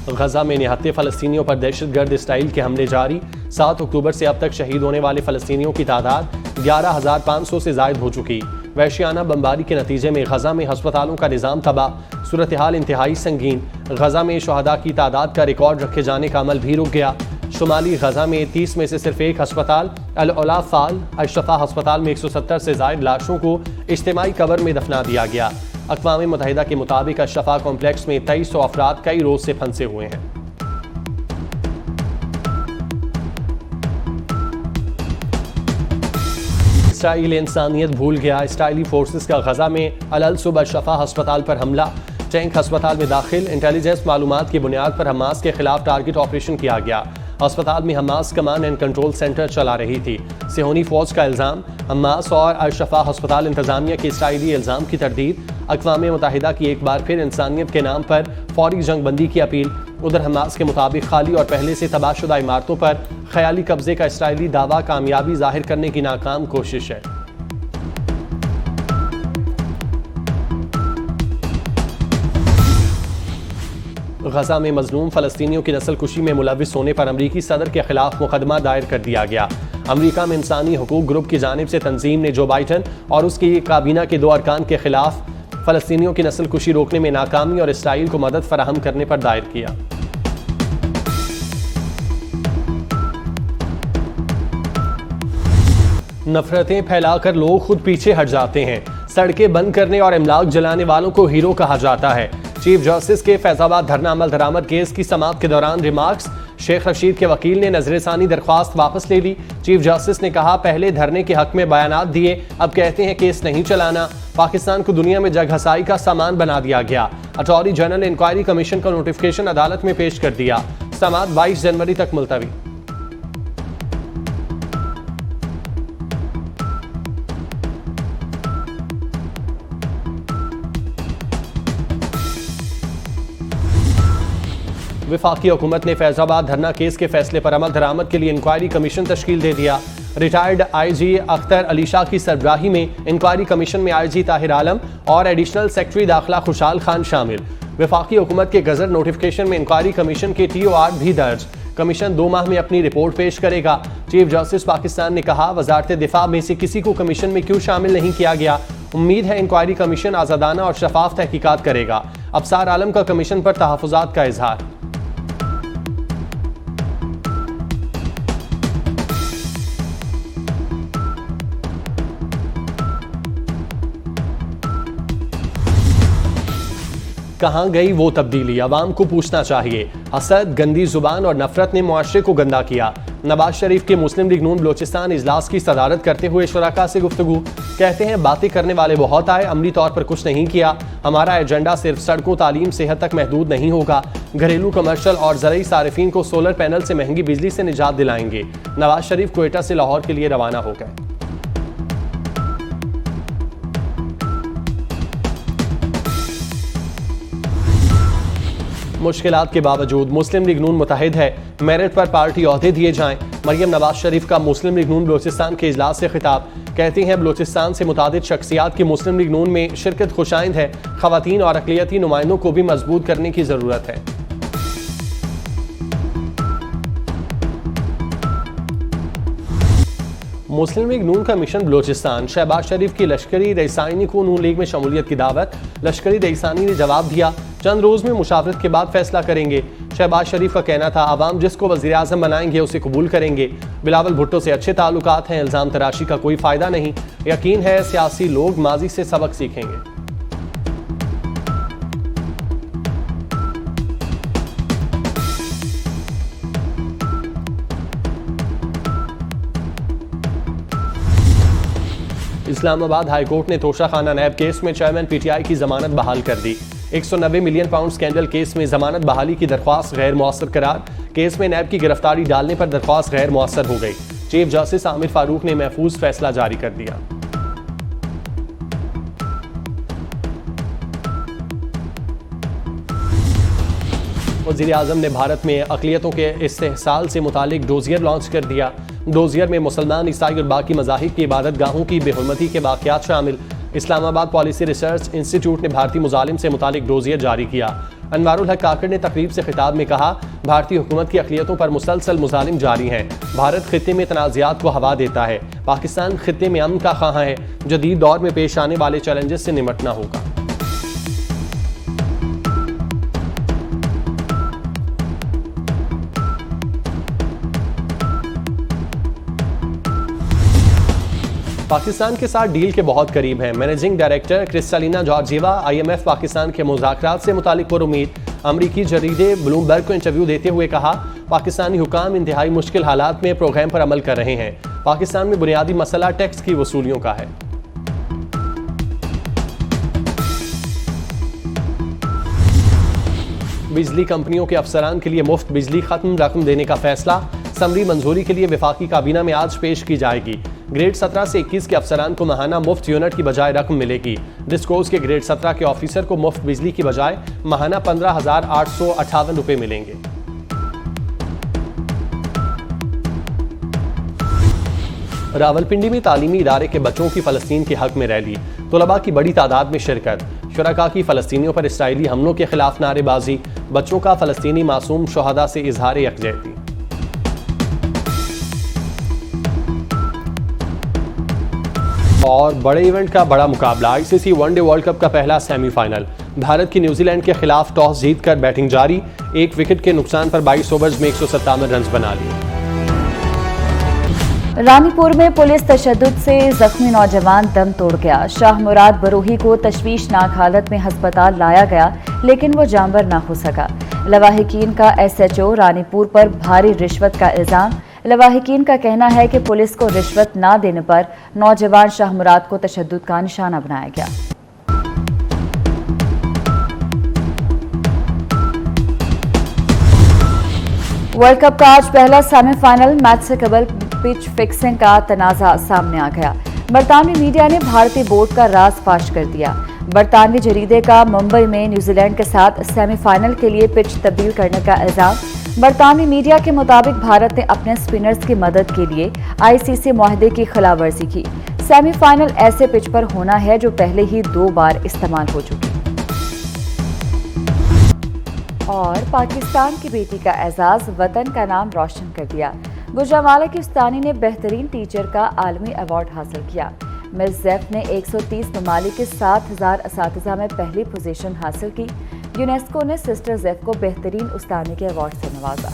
गजा में निहत्ते फ़लस्तीनियों पर दहशतगर्द इसराइल के हमले जारी। 7 अक्टूबर से अब तक शहीद होने वाले फ़लस्तीनियों की तादाद 11,500 से ज़ायद हो चुकी। वहशियाना बमबारी के नतीजे में गजा में हस्पतालों का निज़ाम तबाह, सूरत हाल इंतहाई संगीन। गजा में शहदा की तादाद का रिकॉर्ड रखे जाने का अमल भी रुक गया। शुमाली गजा में 30 में से सिर्फ एक हस्पताल अल औला फ़ाल अशफा हस्पताल में 170 से ज़ायद लाशों को इज्तिमाई कब्र में दफना दिया गया। अक़वाम मुत्तहिदा के मुताबिक अशफा कॉम्प्लेक्स में 2300 अफराद कई रोज से फंसे हुए हैं। इसराइल इंसानियत भूल गया। इसराइली फोर्सेस का गजा में अल सुब अशफा हस्पताल पर हमला। टैंक हस्पताल में दाखिल। इंटेलिजेंस मालूमात की बुनियाद पर हमास के खिलाफ टारगेट ऑपरेशन किया गया। अस्पताल में Hamas command and control centre चला रही थी। सिहोनी फौज का इल्ज़ाम। हमास और अशफा हस्पताल इंतजामिया के इसराइली इल्ज़ाम की तरदीद। अक़वाम मुत्तहिदा की एक बार फिर इंसानियत के नाम पर फौरी जंगबंदी की अपील। उधर हमास के मुताबिक खाली और पहले से तबाहशुदा इमारतों पर ख्याली कब्जे का इसराइली दावा कामयाबी जाहिर करने की नाकाम कोशिश है। गजा में मजलूम फ़लस्तीनियों की नस्ल कुशी में मुलविस होने पर अमरीकी सदर के खिलाफ मुकदमा दायर कर दिया गया। अमरीका में इंसानी हकूक ग्रुप की जानिब से तंजीम ने जो बाइडन और उसकी काबीना के 2 अरकान के खिलाफ फ़लस्तीनियों की नस्ल कुशी रोकने में नाकामी और इसराइल को मदद फराहम करने पर दायर किया। नफरतें फैलाकर लोग खुद पीछे हट जाते हैं। सड़कें बंद करने और इमलाक जलाने वालों को हीरो कहा जाता है। चीफ जस्टिस के फैजाबाद धरना अमल दरामद केस की समाअत के दौरान रिमार्क्स। शेख रशीद के वकील ने नजरसानी दरख्वास्त वापस ले ली। चीफ जस्टिस ने कहा, पहले धरने के हक में बयानात दिए, अब कहते हैं केस नहीं चलाना। पाकिस्तान को दुनिया में जगहसाई का सामान बना दिया गया। अटॉर्नी जनरल इंक्वायरी कमीशन का नोटिफिकेशन अदालत में पेश कर दिया। समाअत 22 जनवरी तक मुलतवी। वफाकी हुकूमत ने फैजाबाद धरना केस के फैसले पर अमल दरामद के लिए इंक्वायरी कमीशन तश्कील दे दिया। रिटायर्ड आईजी अख्तर अली शाह की सरबराही में इंक्वायरी कमीशन में आईजी ताहिर आलम और एडिशनल सेक्रेटरी दाखिला खुशहाल खान शामिल। वफाकी हुकूमत के गजट नोटिफिकेशन में इंक्वायरी कमीशन के TOR भी दर्ज। कमीशन 2 माह में अपनी रिपोर्ट पेश करेगा। चीफ जस्टिस पाकिस्तान ने कहा, वजारत दिफा में से किसी को कमीशन में क्यों शामिल नहीं किया गया। उम्मीद है इंक्वायरी कमीशन आज़ादाना और शफाफ तहकीकात करेगा। अफसार आलम का कमीशन पर तहफ़्फ़ुज़ात का इजहार। कहाँ गई वो तब्दीली, अवाम को पूछना चाहिए। हसद, गंदी जुबान और नफरत ने मुआशरे को गंदा किया। नवाज शरीफ के मुस्लिम लीग नून बलोचिस्तान इजलास की सदारत करते हुए शुराका से गुफ्तगू। कहते हैं, बातें करने वाले बहुत आए, अमली तौर पर कुछ नहीं किया। हमारा एजेंडा सिर्फ सड़कों, तालीम, सेहत तक महदूद नहीं होगा। घरेलू, कमर्शल और ज़रूरी सारिफीन को सोलर पैनल से महंगी बिजली से निजात दिलाएंगे। नवाज शरीफ क्वेटा से लाहौर के लिए रवाना हो गए। मुश्किलात के बावजूद मुस्लिम लीग नून मुतहिद है। मेरिट पर पार्टी ओहदे दिए जाएं। मरियम नवाज शरीफ का मुस्लिम लीग नून बलोचिस्तान के इजलास से खिताब। कहती हैं, बलोचिस्तान से मुतादिद शख्सियात की मुस्लिम लीग नून में शिरकत खुशाइंद है। खवातीन और अक़लियती नुमाइंदों को भी मजबूत करने की ज़रूरत है। मुस्लिम लीग नून का मिशन बलोचिस्तान। शहबाज शरीफ की लश्करी रईसानी को नून लीग में शमूलियत की दावत। लश्करी रईसानी ने जवाब दिया, चंद रोज में मुशावरत के बाद फैसला करेंगे। शहबाज शरीफ का कहना था, आवाम जिसको वज़ीर आज़म बनाएंगे उसे कबूल करेंगे। बिलावल भुट्टो से अच्छे ताल्लुकात हैं, इल्ज़ाम तराशी का कोई फ़ायदा नहीं। यकीन है सियासी लोग माजी से सबक सीखेंगे। इस्लामाबाद हाईकोर्ट ने तोशा खाना नैब केस में चेयरमैन PTI की जमानत बहाल कर दी। 190 मिलियन पाउंड स्कैंडल केस में जमानत बहाली की दरख्वास्त गैर मुअस्सर करार। केस में नैब की गिरफ्तारी डालने पर दरख्वास्त गैर मुअस्सर हो गई। चीफ जस्टिस आमिर फारूक ने महफूज फैसला जारी कर दिया। वज़ीर आज़म ने भारत में अक़लियतों के इस्तेहसाल से मुतालिक डोजियर लॉन्च कर दिया। डोजियर में मुसलमान, ईसाई और बाकी मज़ाहिब की इबादत गाहों की बेहुरमती के वाक़यात शामिल। इस्लामाबाद पॉलिसी रिसर्च इंस्टीट्यूट ने भारतीय मुजालिम से मुतालिक डोजियर जारी किया। अनवारुल हक काकड़ ने तकरीब से खिताब में कहा, भारतीय हुकूमत की अक़लियतों पर मुसलसल मुज़ालिम जारी हैं। भारत खित्ते में तनाज़ात को हवा देता है। पाकिस्तान खित्ते में अमन का ख़्वाह है। जदीद दौर में पेश आने वाले चैलेंजेस से निमटना होगा। पाकिस्तान के साथ डील के बहुत करीब हैं। Managing director Kristalina Georgieva IMF Pakistan के मुज़ाकरात से मुतालिक पुरुमीद। अमरीकी जरीदे ब्लूमबर्ग को इंटरव्यू देते हुए कहा, पाकिस्तानी हुकाम इंतहाई मुश्किल हालात में प्रोग्राम पर अमल कर रहे हैं। पाकिस्तान में बुनियादी मसला टैक्स की वसूलियों का है। बिजली कंपनियों के अफसरान के लिए मुफ्त बिजली खत्म रकम देने का फैसला समरी मंजूरी के लिए वफाकी काबीना में आज पेश की जाएगी। ग्रेड 17 से 21 के अफसरान को माहाना मुफ्त यूनिट की बजाय रकम मिलेगी। डिस्कोज के ग्रेड 17 के ऑफिसर को मुफ्त बिजली की बजाय माहाना 15,858 रुपए मिलेंगे। रावलपिंडी में तालीमी इदारे के बच्चों की फ़लस्तीन के हक में रैली। तलबा की बड़ी तादाद में शिरकत। शुरका की फ़लस्तीनियों पर इसराइली हमलों के खिलाफ नारेबाजी। बच्चों का फ़लस्तीनी मासूम शोहदा से इजहार यकजहती। और बड़े इवेंट का बड़ा मुकाबला। ICC वनडे वर्ल्ड कप का पहला सेमीफाइनल। भारत की न्यूजीलैंड के खिलाफ टॉस जीतकर बैटिंग जारी। एक विकेट के नुकसान पर 22 ओवर्स में 157 रन बना लिए। रानीपुर में पुलिस तशद्दुद से जख्मी नौजवान दम तोड़ गया। शाह मुराद बरोही को तशवीशनाक हालत में अस्पताल लाया गया, लेकिन वो जानवर ना हो सका। लवाहिकीन का SHO रानीपुर पर भारी रिश्वत का इल्जाम। लवाहिकीन का कहना है कि पुलिस को रिश्वत ना देने पर नौजवान शाह मुराद को तशद्दुद का निशाना बनाया गया। वर्ल्ड कप का आज पहला सेमीफाइनल मैच से कबल पिच फिक्सिंग का तनाज़ा सामने आ गया। बरतानवी मीडिया ने भारतीय बोर्ड का राज फाश कर दिया। बरतानवी जरीदे का मुंबई में न्यूजीलैंड के साथ सेमीफाइनल के लिए पिच तब्दील करने का इल्जाम। बरतानवी मीडिया के मुताबिक भारत ने अपने स्पिनर्स की मदद के लिए ICC मुआहदे की खिलाफवर्जी की। सेमीफाइनल ऐसे पिच पर होना है जो पहले ही 2 बार इस्तेमाल हो चुकी। और पाकिस्तान की बेटी का एजाज वतन का नाम रोशन कर दिया। गुजरांवाला की उस्तानी ने बेहतरीन टीचर का आलमी अवार्ड हासिल किया। मिस ज़ैफ ने 130 ममालिक के 7,000 असातिज़ा में पहली पोजीशन हासिल की। यूनेस्को ने सिस्टर ज़ैफ को बेहतरीन उस्तानी के अवार्ड से नवाजा।